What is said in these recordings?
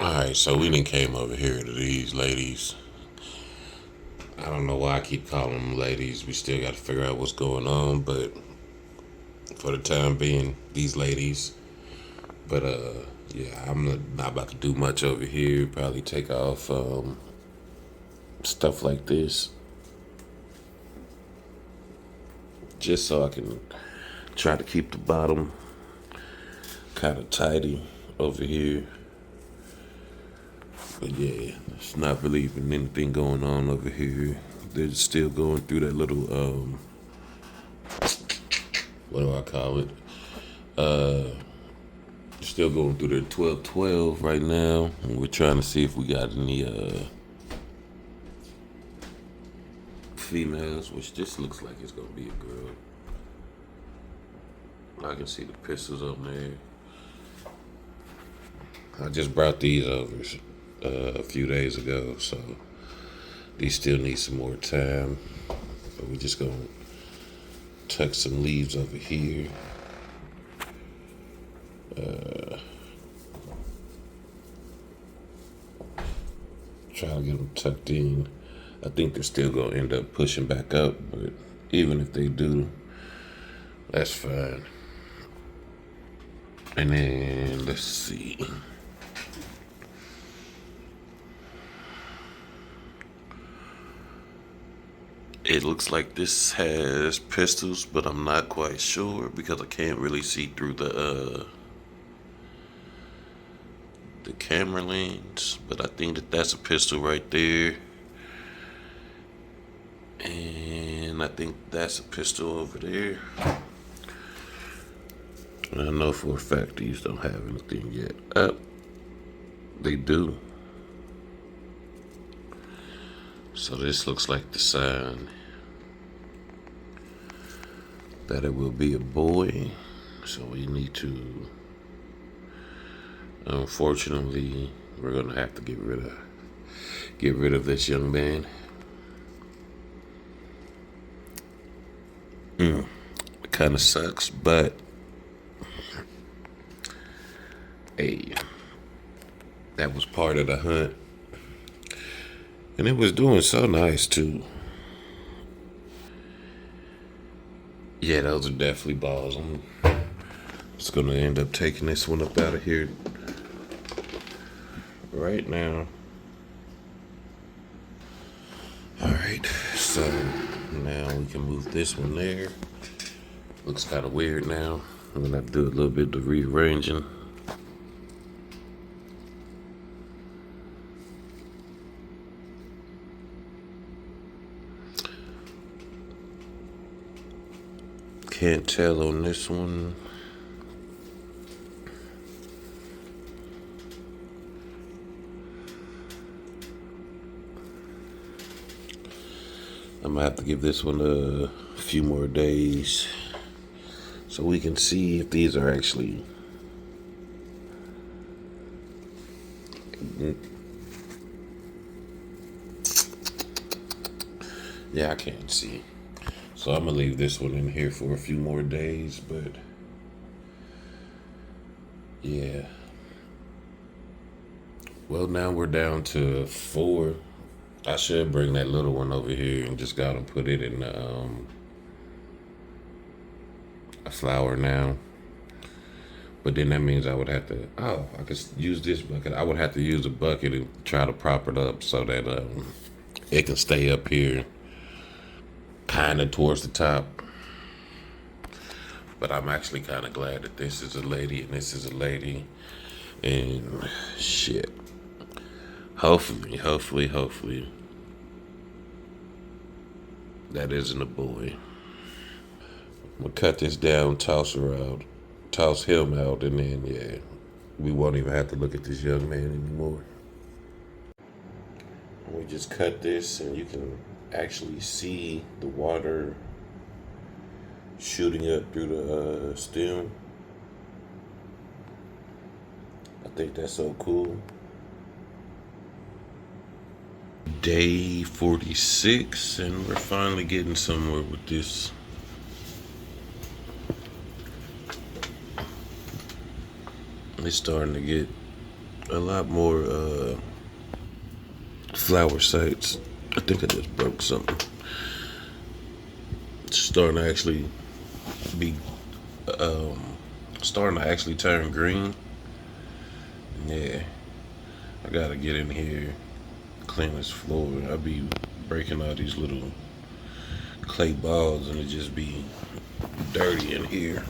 Alright, so we done came over here to these ladies. I don't know why I keep calling them ladies. We still got to figure out what's going on, but for the time being, these ladies. But yeah, I'm not about to do much over here. Probably take off stuff like this, just so I can try to keep the bottom kind of tidy over here. But yeah, it's not really even anything going on over here. They're still going through that little what do I call it? Still going through their 12-12 right now. And we're trying to see if we got any females, which this looks like it's gonna be a girl. I can see the pistols up there. I just brought these over a few days ago, so these still need some more time. But we're just gonna tuck some leaves over here. Try to get them tucked in. I think they're still gonna end up pushing back up, but even if they do, that's fine. And then let's see. It looks like this has pistols, but I'm not quite sure because I can't really see through the camera lens. But I think that's a pistol right there. And I think that's a pistol over there. I know for a fact these don't have anything yet. They do. So this looks like the sign that it will be a boy. So we need to, unfortunately, we're gonna have to get rid of this young man. It kind of sucks, but hey, that was part of the hunt. And it was doing so nice too. Yeah, those are definitely balls. I'm just gonna end up taking this one up out of here right now. Alright, so now we can move this one there. Looks kind of weird now. I'm gonna have to do a little bit of rearranging. Can't tell on this one. I'm gonna have to give this one a few more days so we can see if these are actually yeah, I can't see. So I'm gonna leave this one in here for a few more days, but yeah. Well, now we're down to 4. I should bring that little one over here and just gotta put it in a flower now. But then that means I would have to, I could use this bucket. I would have to use a bucket and try to prop it up so that it can stay up here kind of towards the top. But I'm actually kind of glad that this is a lady and this is a lady. And shit. Hopefully, that isn't a boy. I'm gonna cut this down, toss him out, and then, yeah, we won't even have to look at this young man anymore. We just cut this, and you can actually see the water shooting up through the stem. I think that's so cool. Day 46, and we're finally getting somewhere with this. It's starting to get a lot more flower sites. I think I just broke something. It's starting to actually be starting to actually turn green. Yeah, I gotta get in here, clean this floor. I'll be breaking all these little clay balls and it just be dirty in here.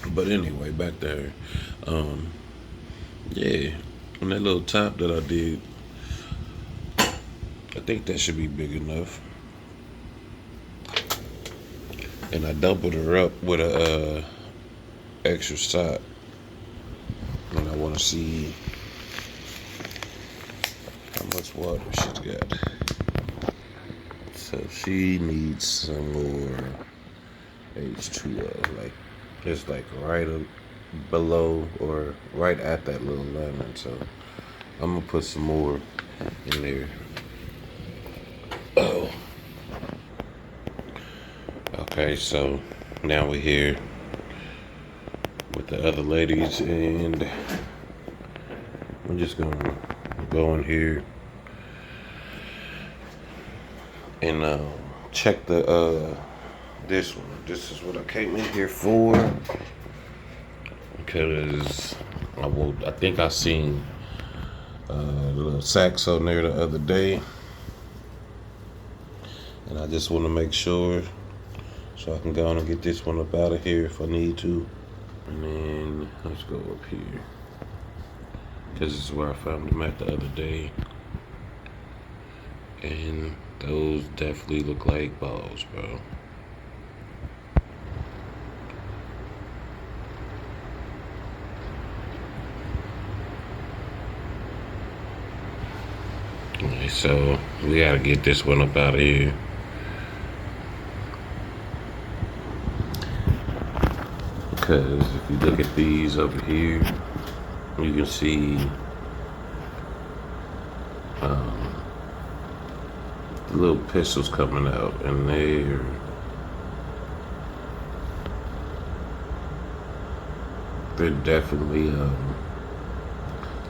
But anyway, back there. Um, yeah, on that little top that I did, I think that should be big enough. And I doubled her up with a extra sock. And I want to see how much water she's got. So she needs some more H2O. Like it's like right below or right at that little lemon. So I'm gonna put some more in there. Oh. Okay, so now we're here with the other ladies, and I'm just gonna go in here and check the this one. This is what I came in here for because I think I seen the little saxo there the other day, and I just want to make sure so I can go on and get this one up out of here if I need to. And then let's go up here because this is where I found them at the other day, and those definitely look like balls, bro. Okay, so we gotta get this one up out of here. Because if you look at these over here, you can see the little pistils coming out, and they're definitely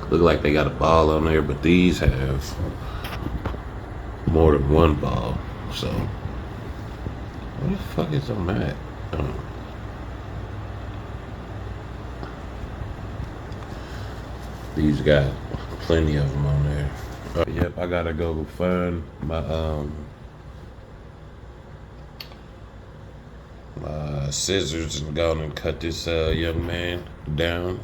look like they got a ball on there, but these have more than one ball. So what the fuck is on that? These got plenty of them on there. Yep, I gotta go find my scissors and go and cut this young man down.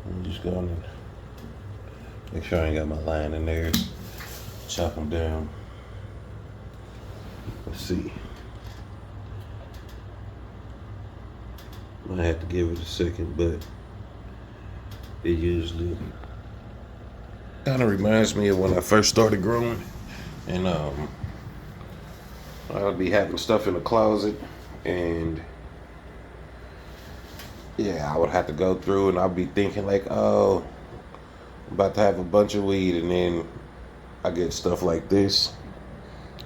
I'm just going to make sure I ain't got my line in there. Chop him down. Let's see. Might have to give it a second, but it usually kind of reminds me of when I first started growing, and I would be having stuff in the closet, and yeah, I would have to go through, and I'd be thinking like, oh, I'm about to have a bunch of weed, and then I get stuff like this,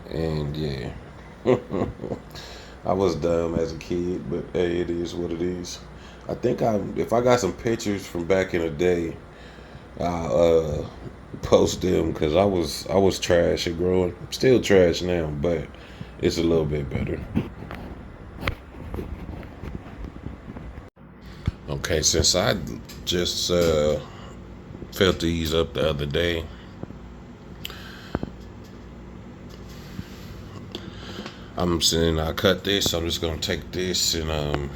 and yeah. I was dumb as a kid, but hey, it is what it is. I think if I got some pictures from back in the day, I'll post them because I was trash at growing. I'm still trash now, but it's a little bit better. Okay, since I just filled these up the other day, I'm saying I cut this. So I'm just gonna take this and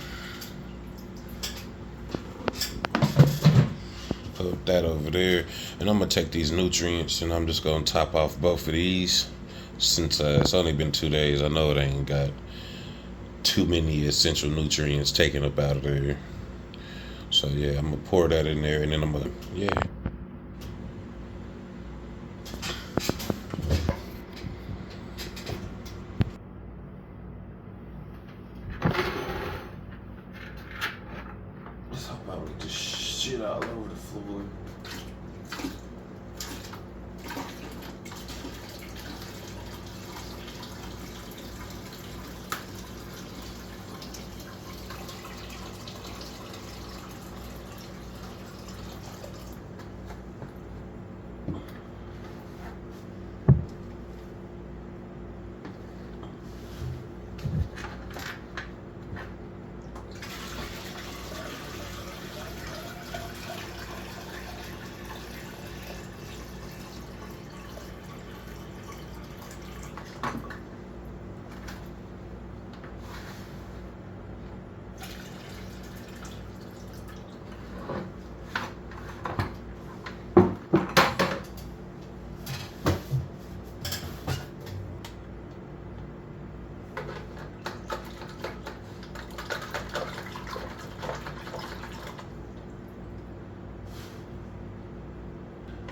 put that over there, and I'm gonna take these nutrients and I'm just gonna top off both of these. Since it's only been 2 days, I know it ain't got too many essential nutrients taken up out of there. So yeah, I'm gonna pour that in there, and then I'm gonna just hope I don't get this shit all over the floor.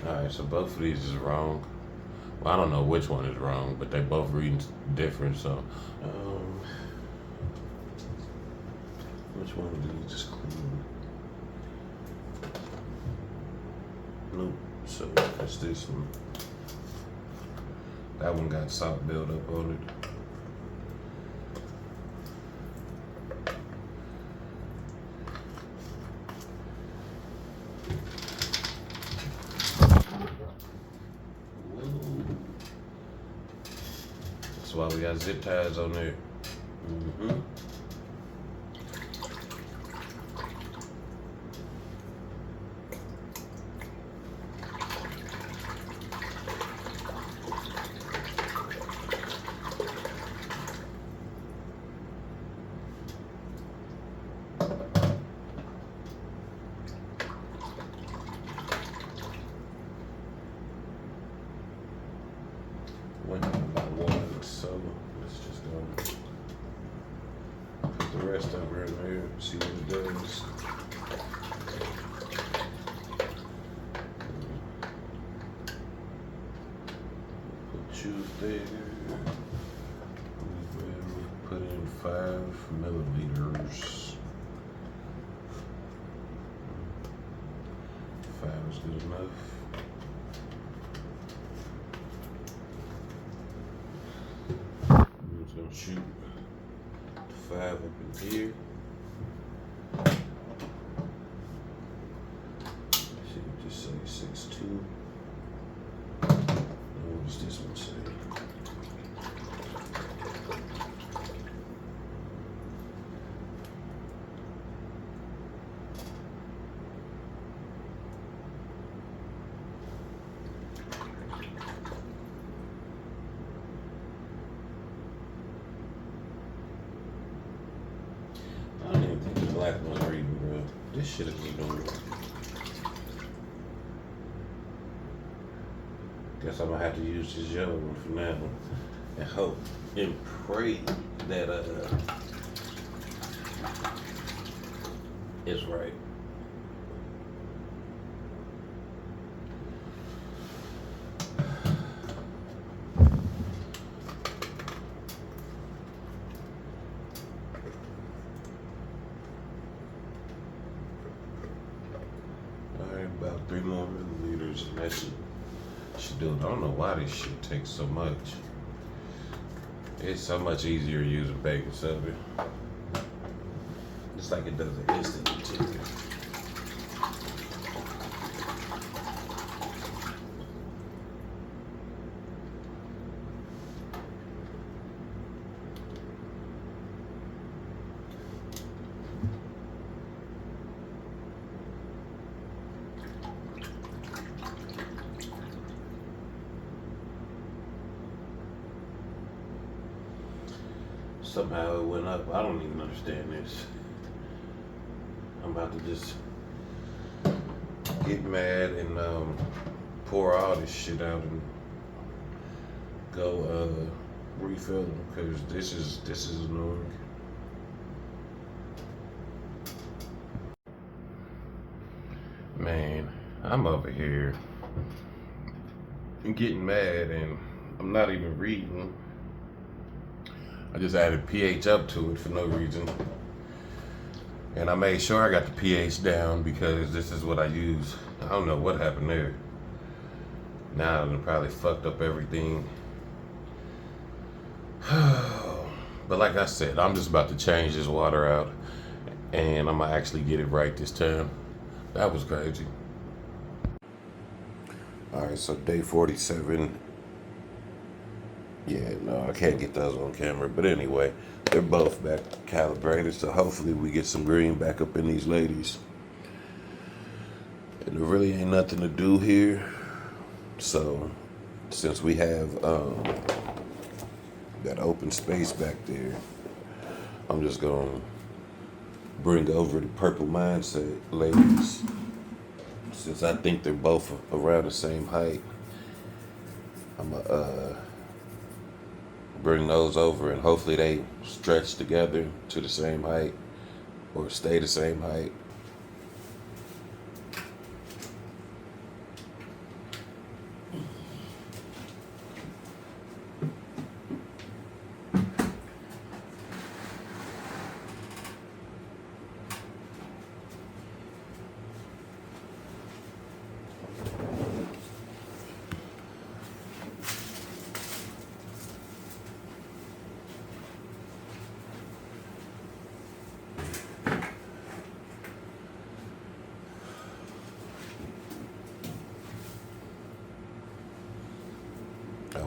Alright, so both of these is wrong. Well, I don't know which one is wrong, but they both reading different, so um which one of these is clean? Nope. So it's this one. That one got salt buildup on it. That's why we got zip ties on there. Mm-hmm. Went about one, so let's just go put the rest over in there and see what it does. Put you there. We will put in 5 milliliters. 5 is good enough. I'm just gonna shoot 5 up in here. Should just say 6.2. What does this one say? I don't even think the black one's reading, bro. This shit is doing. Guess I'm gonna have to use this yellow one for now and hope and pray that it's right. Alright, about 3 more milliliters and that should do it. I don't know why this shit takes so much. It's so much easier using baking soda. It's like it does it instantly to you. Somehow it went up. I don't even understand this. I'm about to just get mad and pour all this shit out and go refill them because this is annoying. Man, I'm over here getting mad and I'm not even reading. I just added pH up to it for no reason. And I made sure I got the pH down because this is what I use. I don't know what happened there. Now I probably fucked up everything. But like I said, I'm just about to change this water out and I'm gonna actually get it right this time. That was crazy. All right, so day 47. Yeah, no, I can't get those on camera. But anyway, they're both back calibrated, so hopefully we get some green back up in these ladies. And there really ain't nothing to do here. So, since we have that open space back there, I'm just going to bring over the purple mindset ladies. Since I think they're both around the same height, I'm going to bring those over and hopefully they stretch together to the same height or stay the same height.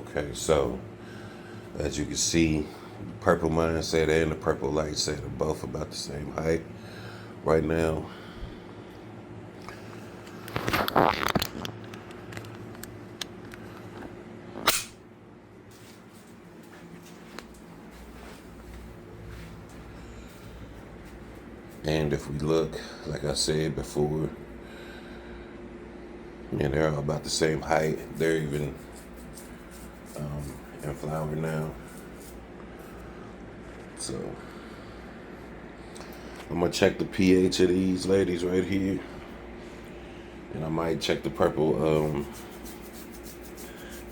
Okay, so as you can see, purple mindset and the purple light set are both about the same height right now. And if we look, like I said before, they're all about the same height. They're even in flower now. So I'm gonna check the pH of these ladies right here, and I might check the purple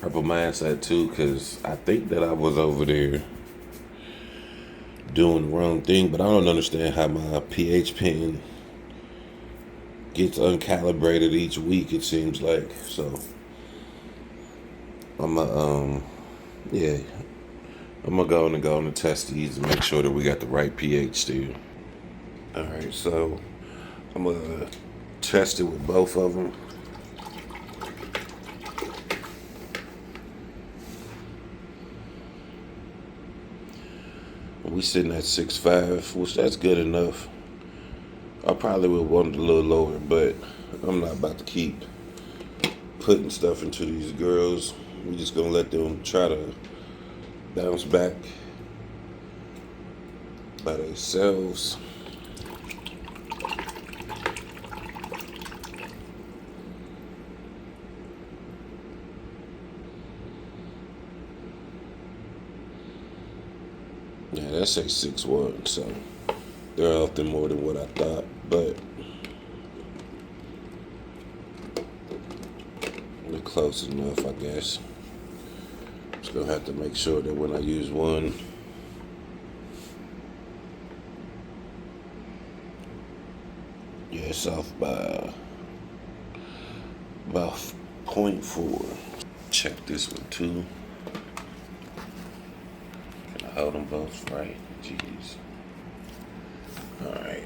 mindset too, cause I think that I was over there doing the wrong thing, but I don't understand how my pH pen gets uncalibrated each week. It seems like so. I'm gonna yeah, I'm gonna go on and test these and make sure that we got the right pH still. All right, so I'm gonna test it with both of them. We sitting at 6.5, which that's good enough. I probably would want it a little lower, but I'm not about to keep putting stuff into these girls. We just gonna let them try to bounce back by themselves. Yeah, that's a 6.1, so they're often more than what I thought, but they're close enough, I guess. Just gonna have to make sure that when I use one, yeah, it's off by about 0.4. Check this one too. Can I hold them both right? Jeez. All right.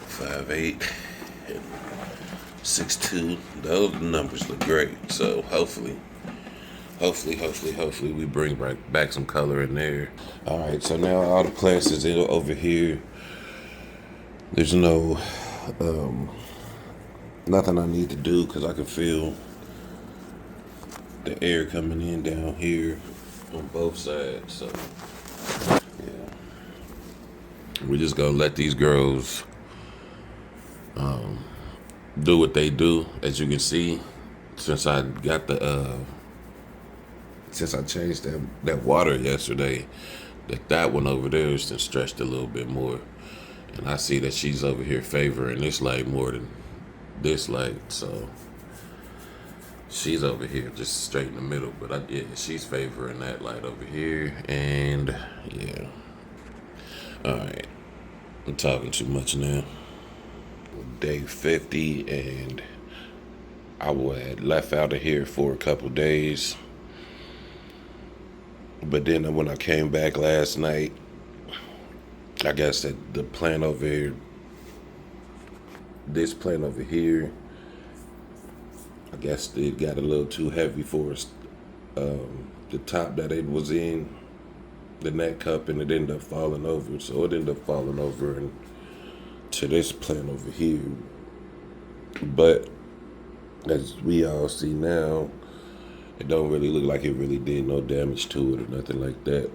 Five eight, 6'2". Those numbers look great. So hopefully we bring back some color in there. All right, so now all the plants is over here. There's no nothing I need to do because I can feel the air coming in down here on both sides. So yeah, we're just gonna let these girls do what they do. As you can see, since I got since I changed that water yesterday, that one over there is just stretched a little bit more, and I see that she's over here favoring this light more than this light, so she's over here just straight in the middle. But yeah, she's favoring that light over here, and yeah. All right, I'm talking too much now. Day 50, and I had left out of here for a couple days. But then when I came back last night, I guess that the plant over here, this plant over here, I guess it got a little too heavy for us. The top that it was in, the neck cup, and it ended up falling over. So it ended up falling over and to this plant over here. But as we all see now, it don't really look like it really did no damage to it or nothing like that.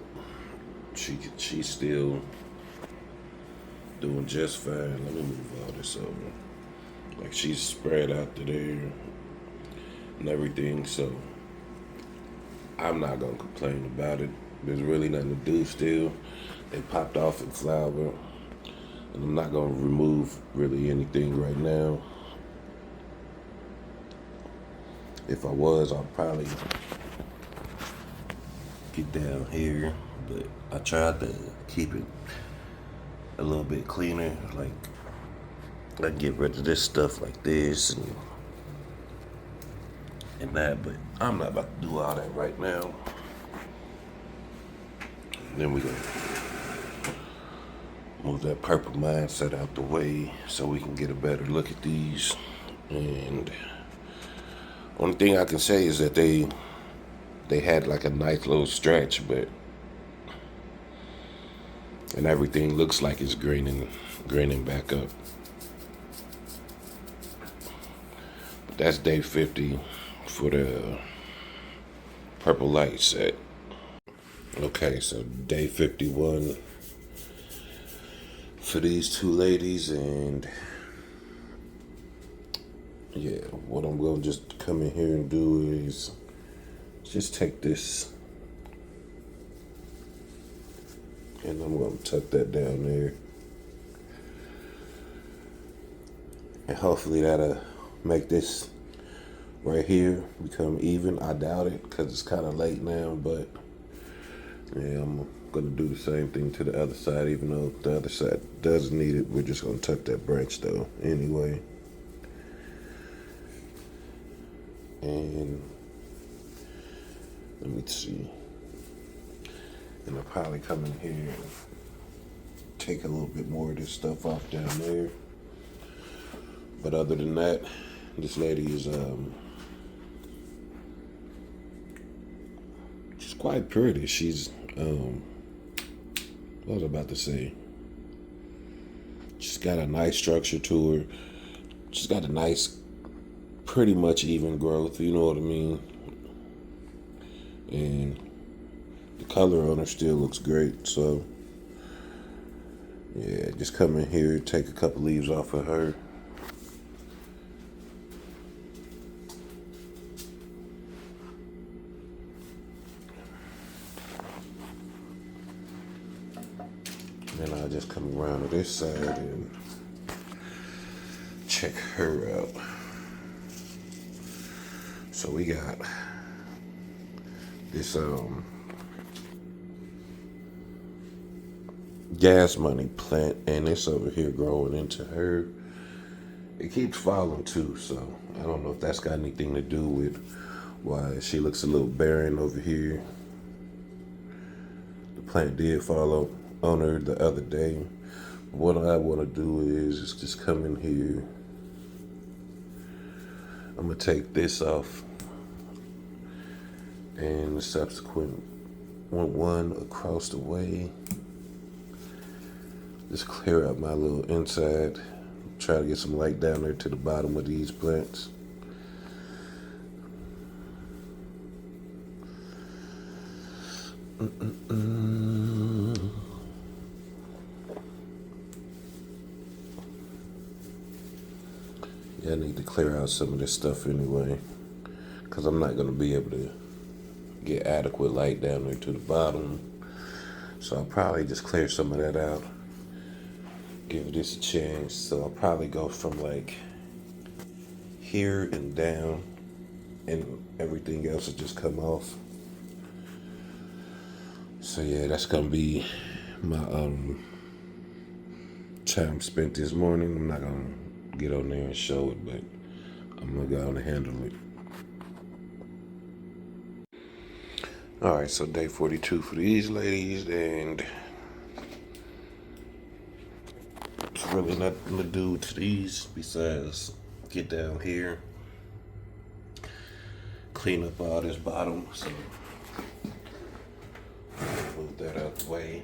She's still doing just fine. Let me move all this over. Like, she's spread out to there and everything, so I'm not gonna complain about it. There's really nothing to do still. They popped off in flower, and I'm not gonna remove really anything right now. If I was, I'd probably get down here, but I tried to keep it a little bit cleaner, like get rid of this stuff like this, and and that, but I'm not about to do all that right now. Then we're gonna move that purple mindset out the way so we can get a better look at these. And only thing I can say is that they had like a nice little stretch, and everything looks like it's graining back up. But that's day 50 for the purple light set. Okay, so day 51 for these two ladies, and yeah, what I'm gonna just come in here and do is just take this and I'm gonna tuck that down there, and hopefully that'll make this right here become even. I doubt it because it's kind of late now, but yeah, I'm gonna do the same thing to the other side, even though the other side doesn't need it. We're just gonna tuck that branch though anyway. And let me see. And I'll probably come in here and take a little bit more of this stuff off down there. But other than that, this lady is she's quite pretty. She's what was I about to say? She's got a nice structure to her. She's got a nice, pretty much even growth, you know what I mean? And the color on her still looks great, so yeah, just come in here, take a couple leaves off of her. Then I'll just come around to this side and check her out. So we got this gas money plant, and it's over here growing into her. It keeps falling too, so I don't know if that's got anything to do with why she looks a little barren over here. The plant did fall on her the other day. What I want to do is just come in here. I'm gonna take this off, and the subsequent one across the way. Just clear out my little inside. Try to get some light down there to the bottom of these plants. Yeah, I need to clear out some of this stuff anyway, because I'm not going to be able to get adequate light down there to the bottom. So I'll probably just clear some of that out, give this a chance. So I'll probably go from like here and down, and everything else will just come off. So yeah, that's gonna be my time spent this morning. I'm not gonna get on there and show it, but I'm gonna go on and handle it. Alright, so day 42 for these ladies, and it's really nothing to do to these besides get down here, clean up all this bottom, so move that out the way.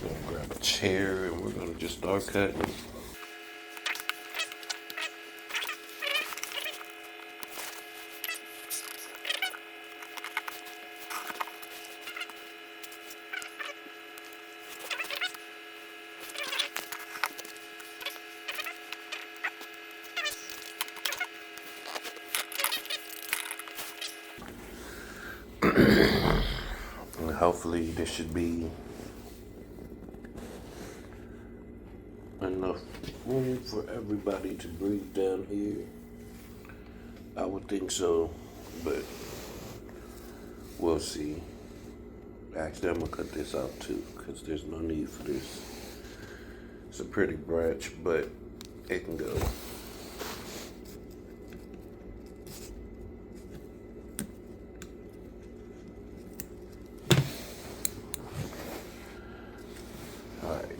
Gonna grab a chair and we're gonna just start cutting. And hopefully this should be enough room for everybody to breathe down here. I would think so, but we'll see. Actually, I'm gonna cut this out too, because there's no need for this It's a pretty branch, but it can go. Alright.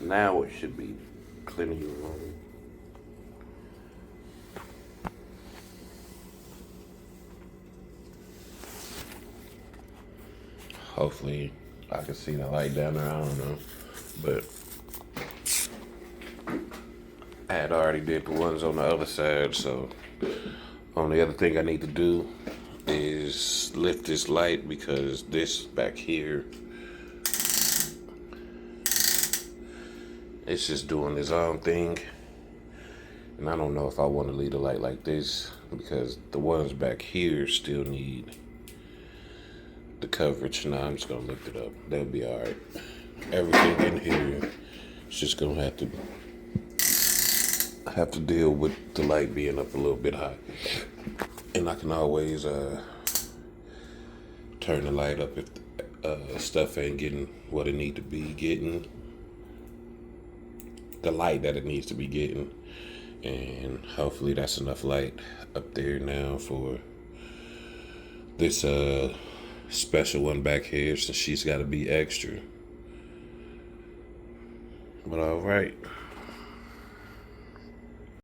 Now it should be plenty of room. Hopefully I can see the light down there, I don't know. But I had already did the ones on the other side, so only other thing I need to do is lift this light, because this back here, it's just doing its own thing. And I don't know if I want to leave the light like this, because the ones back here still need the coverage. Now I'm just gonna lift it up. That'll be all right. Everything in here is just gonna have to deal with the light being up a little bit high. And I can always turn the light up if stuff ain't getting what it need to be getting, the light that it needs to be getting. And hopefully that's enough light up there now for this special one back here, since she's got to be extra. But all right.